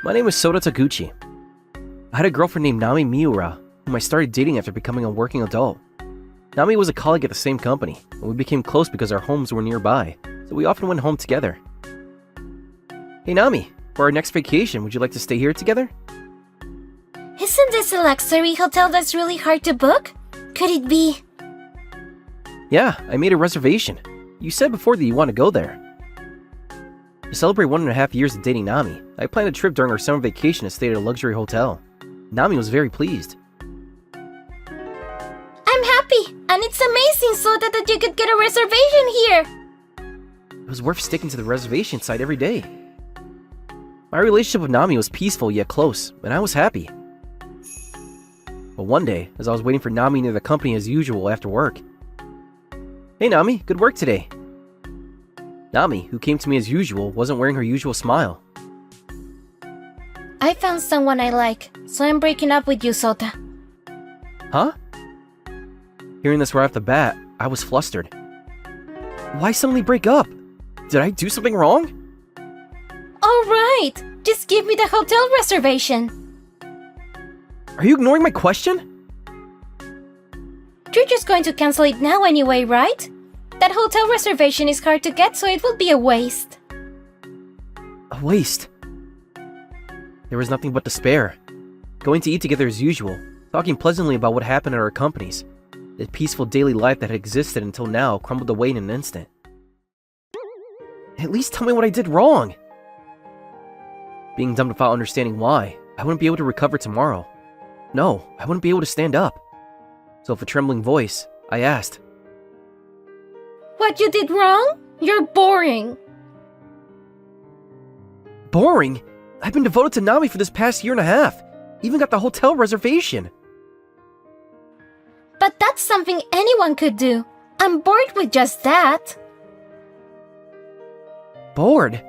My name is Sota Taguchi. I had a girlfriend named Nami Miura, whom I started dating after becoming a working adult. Nami was a colleague at the same company, and we became close because our homes were nearby, so we often went home together. Hey Nami, for our next vacation, would you like to stay here together? Isn't this a luxury hotel that's really hard to book? Could it be? Yeah, I made a reservation. You said before that you want to go there. To celebrate 1.5 years of dating Nami, I planned a trip during our summer vacation to stay at a luxury hotel. Nami was very pleased. I'm happy, and it's amazing, Sota, that you could get a reservation here. It was worth sticking to the reservation site every day. My relationship with Nami was peaceful yet close, and I was happy. But one day, as I was waiting for Nami near the company as usual after work. Hey Nami, good work today. Nami, who came to me as usual, wasn't wearing her usual smile. I found someone I like, so I'm breaking up with you, Sota. Huh? Hearing this right off the bat, I was flustered. Why suddenly break up? Did I do something wrong? Alright, just give me the hotel reservation. Are you ignoring my question? You're just going to cancel it now anyway, right? That hotel reservation is hard to get, so it will be a waste. A waste? There was nothing but despair. Going to eat together as usual, talking pleasantly about what happened at our companies. The peaceful daily life that had existed until now crumbled away in an instant. At least tell me what I did wrong. Being dumped without understanding why, I wouldn't be able to recover tomorrow. No, I wouldn't be able to stand up. So with a trembling voice, I asked, What you did wrong? You're boring. Boring? I've been devoted to Nami for this past 1.5 years. Even got the hotel reservation. But that's something anyone could do. I'm bored with just that. Bored?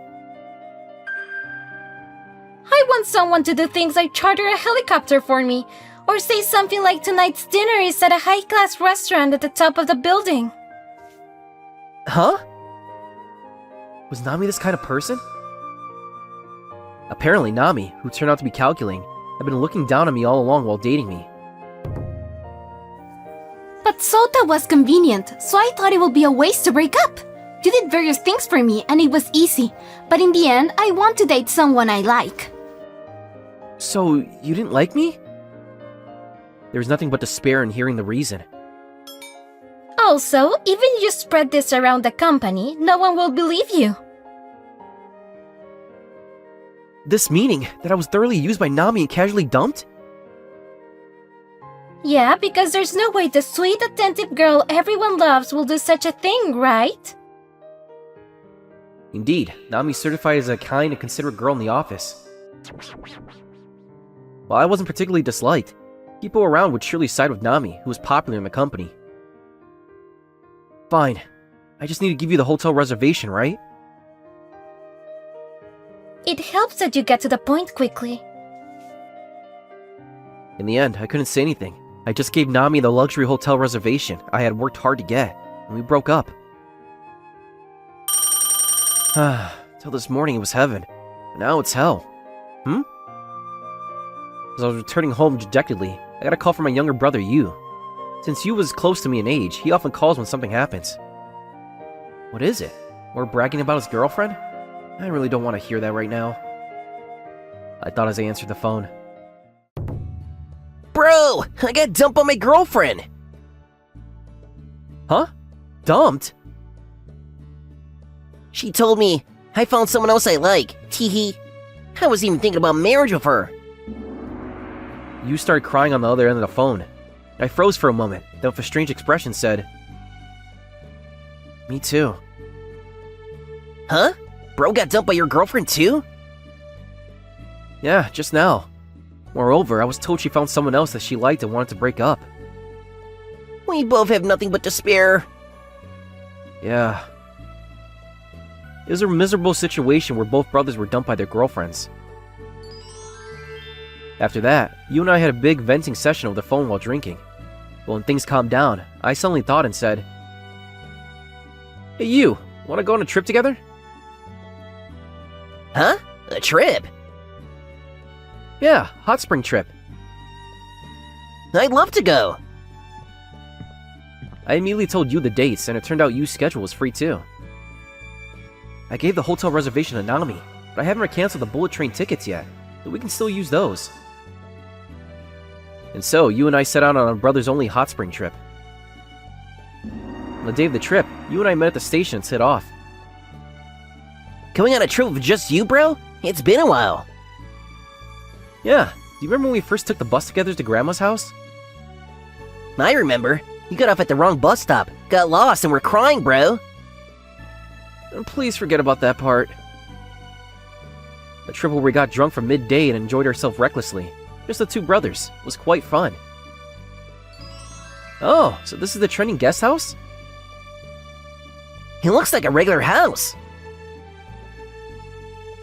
I want someone to do things like charter a helicopter for me, or say something like tonight's dinner is at a high-class restaurant at the top of the building. Huh? Was Nami this kind of person? Apparently Nami, who turned out to be calculating, had been looking down on me all along while dating me. But Sota was convenient, so I thought it would be a waste to break up. You did various things for me, and it was easy. But in the end, I want to date someone I like. So, you didn't like me? There was nothing but despair in hearing the reason. Also, even if you spread this around the company, no one will believe you. This meaning that I was thoroughly used by Nami and casually dumped? Yeah, because there's no way the sweet, attentive girl everyone loves will do such a thing, right? Indeed, Nami's certified as a kind and considerate girl in the office. While I wasn't particularly disliked, people around would surely side with Nami, who was popular in the company. Fine. I just need to give you the hotel reservation, right? It helps that you get to the point quickly. In the end, I couldn't say anything. I just gave Nami the luxury hotel reservation I had worked hard to get, and we broke up. Till this morning it was heaven, but now it's hell. As I was returning home dejectedly, I got a call from my younger brother, Yu. Since Yu was close to me in age, he often calls when something happens. What is it? More bragging about his girlfriend? I really don't want to hear that right now. I thought as I answered the phone. Bro, I got dumped by my girlfriend! Huh? Dumped? She told me, I found someone else I like. Teehee. I was even thinking about marriage with her. Yu started crying on the other end of the phone. I froze for a moment, then with a strange expression said, Me too. Huh? Bro got dumped by your girlfriend too? Yeah, just now. Moreover, I was told she found someone else that she liked and wanted to break up. We both have nothing but despair. Yeah. It was a miserable situation where both brothers were dumped by their girlfriends. After that, Yu and I had a big venting session over the phone while drinking. But when things calmed down, I suddenly thought and said, Hey Yu, wanna go on a trip together? Huh? A trip? Yeah, hot spring trip. I'd love to go. I immediately told you the dates, and it turned out Yu's schedule was free too. I gave the hotel reservation to Nami, but I haven't canceled the bullet train tickets yet, so we can still use those. And so, you and I set out on our brother's only hot spring trip. On the day of the trip, you and I met at the station and set off. Going on a trip with just you, bro? It's been a while. Yeah, do you remember when we first took the bus together to Grandma's house? I remember. You got off at the wrong bus stop, got lost, and were crying, bro. Please forget about that part. The trip where we got drunk from midday and enjoyed ourselves recklessly. Just the two brothers. It was quite fun. Oh, so this is the trending guest house? It looks like a regular house.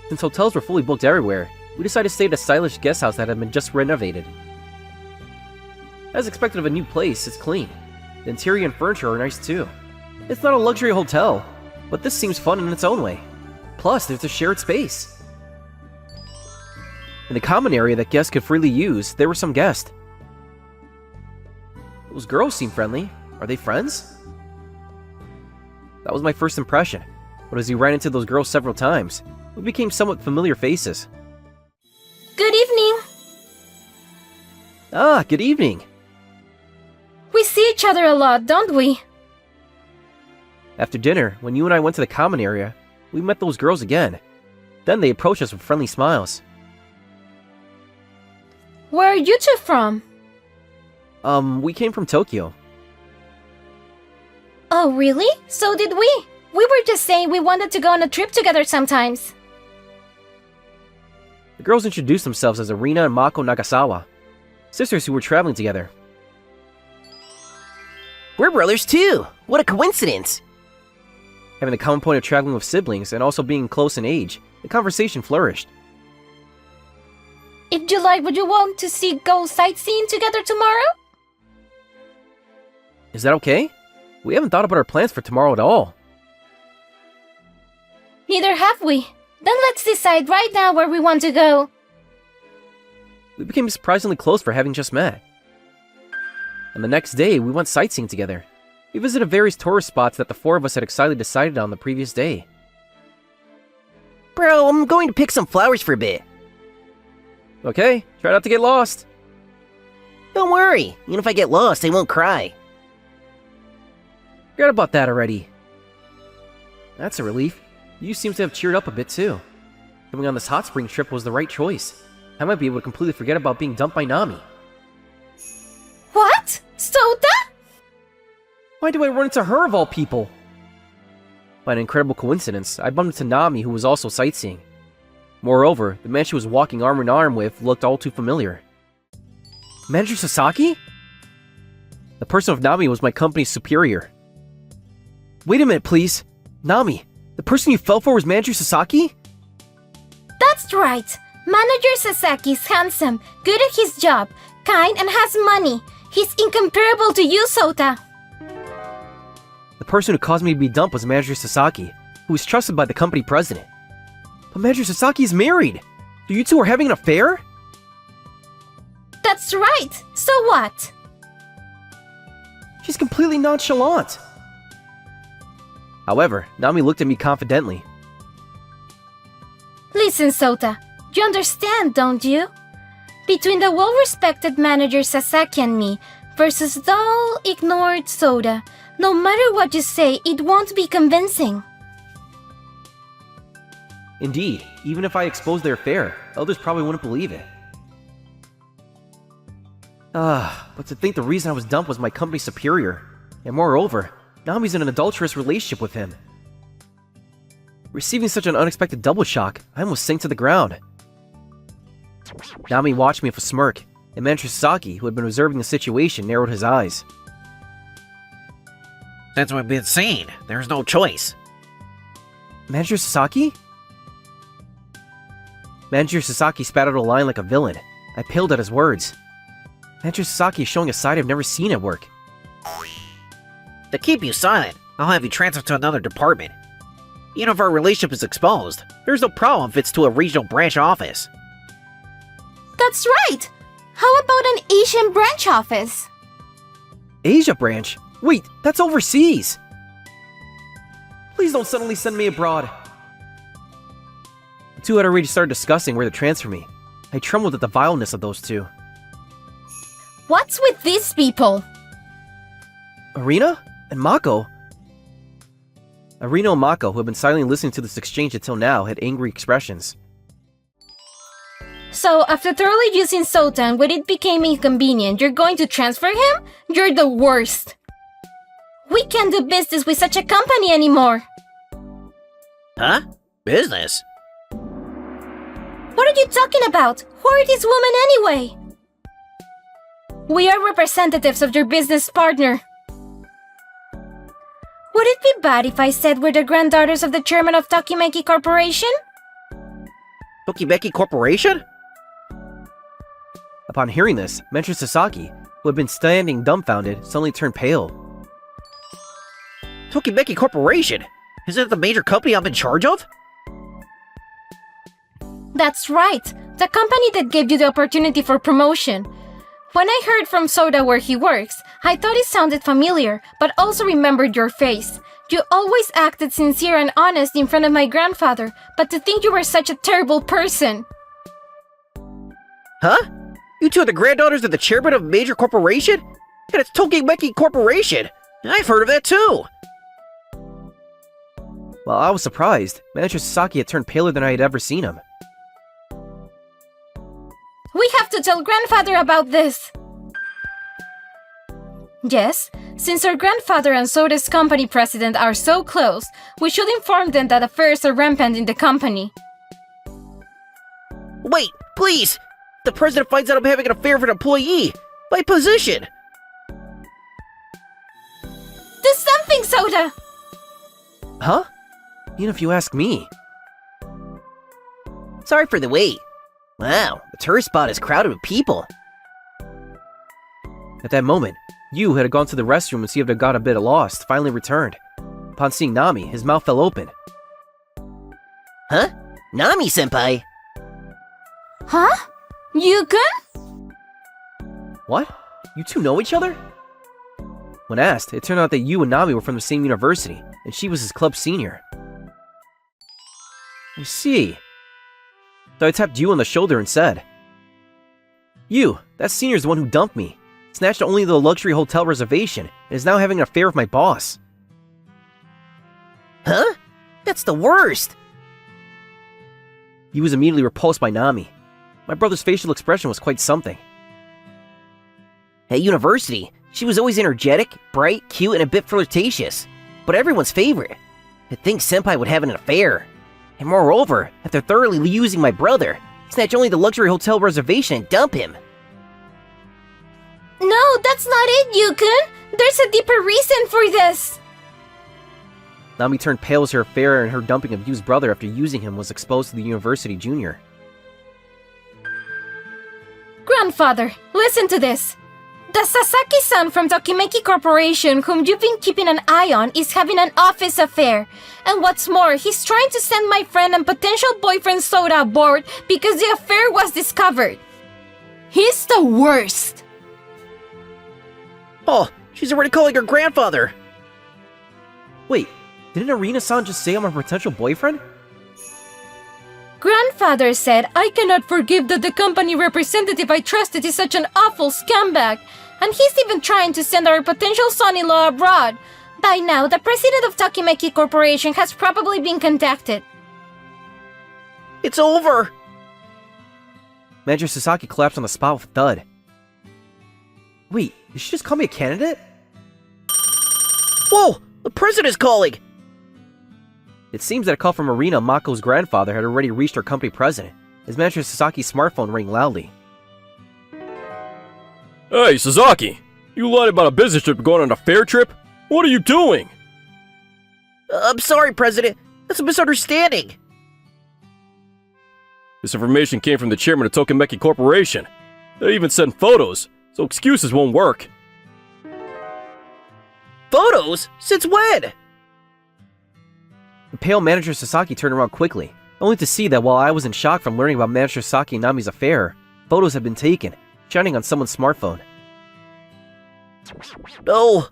Since hotels were fully booked everywhere, we decided to stay at a stylish guest house that had been just renovated. As expected of a new place, it's clean. The interior and furniture are nice too. It's not a luxury hotel, but this seems fun in its own way. Plus, there's a shared space. In the common area that guests could freely use, there were some guests. Those girls seem friendly. Are they friends? That was my first impression, but as we ran into those girls several times, we became somewhat familiar faces. Good evening. Ah, good evening. We see each other a lot, don't we? After dinner, when you and I went to the common area, we met those girls again. Then they approached us with friendly smiles. Where are you two from? We came from Tokyo. Oh, really? So did we. We were just saying we wanted to go on a trip together sometimes. The girls introduced themselves as Arina and Mako Nagasawa, sisters who were traveling together. We're brothers too. What a coincidence. Having the common point of traveling with siblings and also being close in age, the conversation flourished. If you like, would you want to go sightseeing together tomorrow? Is that okay? We haven't thought about our plans for tomorrow at all. Neither have we. Then let's decide right now where we want to go. We became surprisingly close for having just met. And the next day, we went sightseeing together. We visited various tourist spots that the four of us had excitedly decided on the previous day. Bro, I'm going to pick some flowers for a bit. Okay, try not to get lost. Don't worry. Even if I get lost, I won't cry. Forgot about that already. That's a relief. You seem to have cheered up a bit too. Coming on this hot spring trip was the right choice. I might be able to completely forget about being dumped by Nami. What? Sota? Why do I run into her of all people? By an incredible coincidence, I bumped into Nami, who was also sightseeing. Moreover, the man she was walking arm in arm with looked all too familiar. Manager Sasaki? The person of Nami was my company's superior. Wait a minute, please. Nami, the person you fell for was Manager Sasaki? That's right. Manager Sasaki's handsome, good at his job, kind, and has money. He's incomparable to you, Sota. The person who caused me to be dumped was Manager Sasaki, who was trusted by the company president. But Manager Sasaki is married! So you two are having an affair? That's right! So what? She's completely nonchalant. However, Nami looked at me confidently. Listen, Sota. You understand, don't you? Between the well-respected manager Sasaki and me versus dull, ignored Sota, no matter what you say, it won't be convincing. Indeed, even if I exposed their affair, others probably wouldn't believe it. But to think the reason I was dumped was my company superior. And moreover, Nami's in an adulterous relationship with him. Receiving such an unexpected double shock, I almost sank to the ground. Nami watched me with a smirk, and Manager Sasaki, who had been observing the situation, narrowed his eyes. Since we've been seen, there's no choice. Manager Sasaki? Manager Sasaki spat out a line like a villain. I paled at his words. Manager Sasaki is showing a side I've never seen at work. To keep you silent, I'll have you transferred to another department. Even if our relationship is exposed, there's no problem if it's to a regional branch office. That's right! How about an Asian branch office? Asia branch? Wait, that's overseas! Please don't suddenly send me abroad. The two had already started discussing where to transfer me. I trembled at the vileness of those two. What's with these people? Arena? And Mako? Arena and Mako, who had been silently listening to this exchange until now, had angry expressions. So, after thoroughly using Sotan when it became inconvenient, you're going to transfer him? You're the worst! We can't do business with such a company anymore! Huh? Business? What are you talking about? Who are these women anyway? We are representatives of your business partner. Would it be bad if I said we're the granddaughters of the chairman of Tokimeki Corporation? Tokimeki Corporation? Upon hearing this, Mentor Sasaki, who had been standing dumbfounded, suddenly turned pale. Tokimeki Corporation? Isn't it the major company I'm in charge of? That's right, the company that gave you the opportunity for promotion. When I heard from Soda where he works, I thought it sounded familiar, but also remembered your face. You always acted sincere and honest in front of my grandfather, but to think you were such a terrible person. Huh? You two are the granddaughters of the chairman of a major corporation? And it's Tokimeki Corporation! I've heard of that too! While I was surprised, Manager Sasaki had turned paler than I had ever seen him. We have to tell grandfather about this! Yes, since our grandfather and Soda's company president are so close, we should inform them that affairs are rampant in the company. Wait, please! The president finds out I'm having an affair with an employee! My position! Do something, Soda! Huh? Even if you ask me. Sorry for the wait. Wow, the tourist spot is crowded with people. At that moment, Yu, who had gone to the restroom and seemed to have got a bit lost, finally returned. Upon seeing Nami, his mouth fell open. Huh? Nami-senpai? Huh? Yu-kun? What? You two know each other? When asked, it turned out that Yu and Nami were from the same university, and she was his club senior. I see. So I tapped Yu on the shoulder and said, Yu, that senior's the one who dumped me, snatched only the luxury hotel reservation, and is now having an affair with my boss. Huh? That's the worst! Yu was immediately repulsed by Nami. My brother's facial expression was quite something. At university, she was always energetic, bright, cute, and a bit flirtatious, but everyone's favorite. To think Senpai would have an affair. And moreover, after thoroughly using my brother, snatch only the luxury hotel reservation and dump him. No, that's not it, Yu-kun! There's a deeper reason for this! Nami turned pale as her affair and her dumping of Yu's brother after using him was exposed to the university junior. Grandfather, listen to this. The Sasaki-san from Tokimeki Corporation, whom you've been keeping an eye on, is having an office affair. And what's more, he's trying to send my friend and potential boyfriend Soda aboard because the affair was discovered. He's the worst. Oh, she's already calling her grandfather! Wait, didn't Arena-san just say I'm a potential boyfriend? Grandfather said I cannot forgive that the company representative I trusted is such an awful scumbag. And he's even trying to send our potential son-in-law abroad. By now, the president of Tokimeki Corporation has probably been contacted. It's over! Manager Sasaki collapsed on the spot with a thud. Wait, did she just call me a candidate? Whoa! The president's calling! It seems that a call from Arina, Mako's grandfather, had already reached her company president, as Manager Sasaki's smartphone rang loudly. Hey, Sasaki! You lied about a business trip going on a fair trip? What are you doing? I'm sorry, President. That's a misunderstanding. This information came from the chairman of Tokimeki Corporation. They even sent photos, so excuses won't work. Photos? Since when? The pale Manager Sasaki turned around quickly, only to see that while I was in shock from learning about Manager Sasaki and Nami's affair, Photos had been taken, shining on someone's smartphone. No!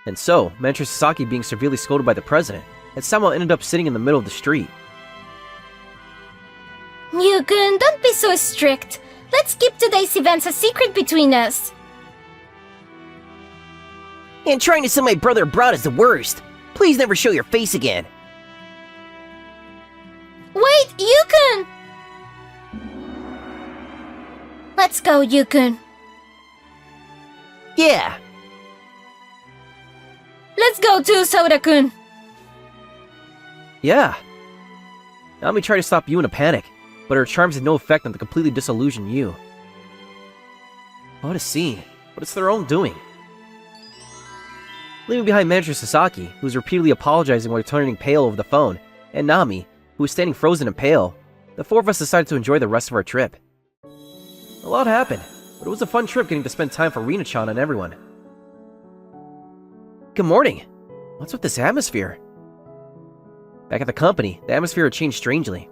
And so, Manager Sasaki, being severely scolded by the president, had somehow ended up sitting in the middle of the street. Yukun, don't be so strict. Let's keep today's events a secret between us. And trying to send my brother abroad is the worst. Please never show your face again. Wait, Yukun! Let's go, Yukun. Yeah. Let's go too, Soda-kun. Yeah. Nami tried to stop you in a panic, but her charms had no effect on the completely disillusioned you. What a scene, but it's their own doing. Leaving behind Manager Sasaki, who was repeatedly apologizing while turning pale over the phone, and Nami, who was standing frozen and pale, the four of us decided to enjoy the rest of our trip. A lot happened, but it was a fun trip getting to spend time for Rina-chan and everyone. Good morning. What's with this atmosphere? Back at the company, the atmosphere had changed strangely.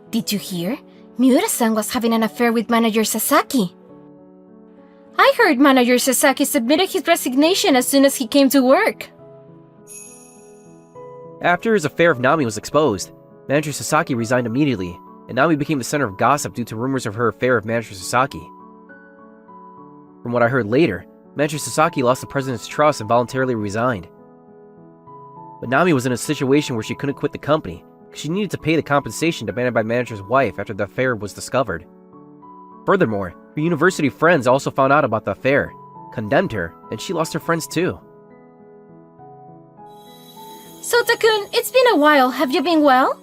Did you hear? Miura-san was having an affair with Manager Sasaki. I heard Manager Sasaki submitted his resignation as soon as he came to work. After his affair of Nami was exposed, Manager Sasaki resigned immediately, and Nami became the center of gossip due to rumors of her affair of Manager Sasaki. From what I heard later, Manager Sasaki lost the president's trust and voluntarily resigned. But Nami was in a situation where she couldn't quit the company, because she needed to pay the compensation demanded by Manager's wife after the affair was discovered. Furthermore, her university friends also found out about the affair, condemned her, and she lost her friends too. Sota-kun, it's been a while. Have you been well?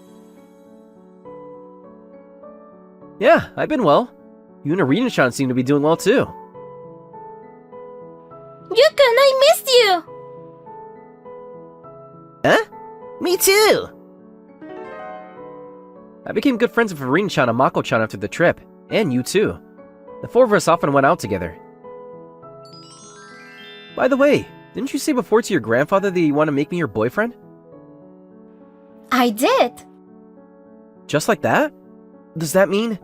Yeah, I've been well. You and Arena-chan seem to be doing well too. Yukun, I missed you! Huh? Me too! I became good friends with Arena-chan and Mako-chan after the trip, and you too. The four of us often went out together. By the way, didn't you say before to your grandfather that you want to make me your boyfriend? I did. Just like that? Does that mean...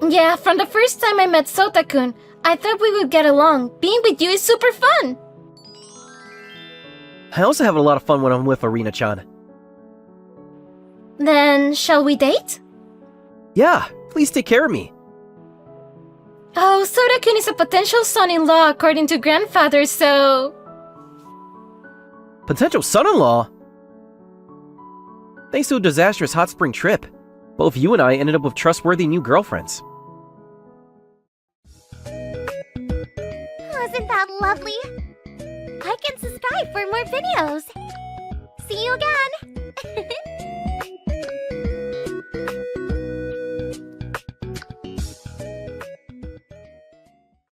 Yeah, from the first time I met Sota-kun, I thought we would get along. Being with you is super fun! I also have a lot of fun when I'm with Arena-chan. Then, shall we date? Yeah, please take care of me. Oh, Sota-kun is a potential son-in-law according to grandfather, so... Potential son-in-law? Thanks to a disastrous hot spring trip, both you and I ended up with trustworthy new girlfriends. Wasn't that lovely? Like and subscribe for more videos. See you again!